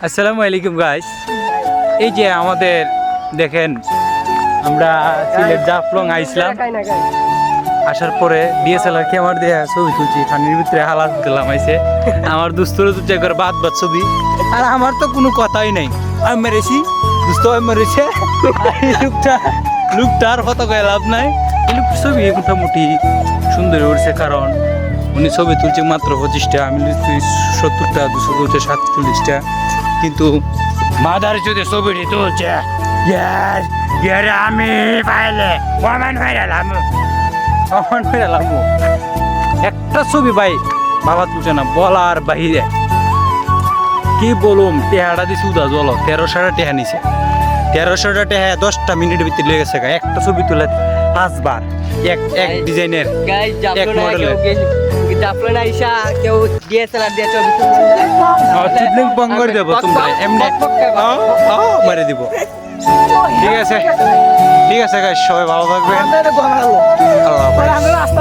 আসসালামু আলাইকুম গাইস। এই যে আমাদের দেখেন আমরা সিলেট জাফলং আইছিলাম, আসার পরে ডিএসএলআর ক্যামেরা দিয়ে ছবি তুলছি, পানির ভিতরে হালাত দিলাম আইছে আমার দুস্তরে তুলছে একবার বাদ বাদ ছবি। আর আমার তো কোনো কথাই নাই, আমি মেরেছি দুস্ত আমি মেরেছে লুকটা আর কত গায়ে লাভ নাই। এই লুকটার ছবি মোটামুটি সুন্দর উঠছে, কারণ উনি ছবি তুলছে মাত্র 25টা, আমি 70টা, 247টা, কিন্তু মাদার যদি ছবিটি তুলছে আমি পাইলে একটা ছবি ভাই বাবা তুলছে না বলার বাহিরে। কি বলুম, টেহাটা দিছি উদা জল 1300টা টেহা নিছে, 1300টা টেহা 10টা মিনিটের ভিতরে লেগে গেছে। একটা ছবি তুলে 5 বার এক ডিজাইনের এক মডেলের বঙ্গর দেবো তোমরা এমনি মারে দিব। ঠিক আছে, ঠিক আছে গাইস, সবাই ভালো থাকবে। আল্লাহ হাফেজ।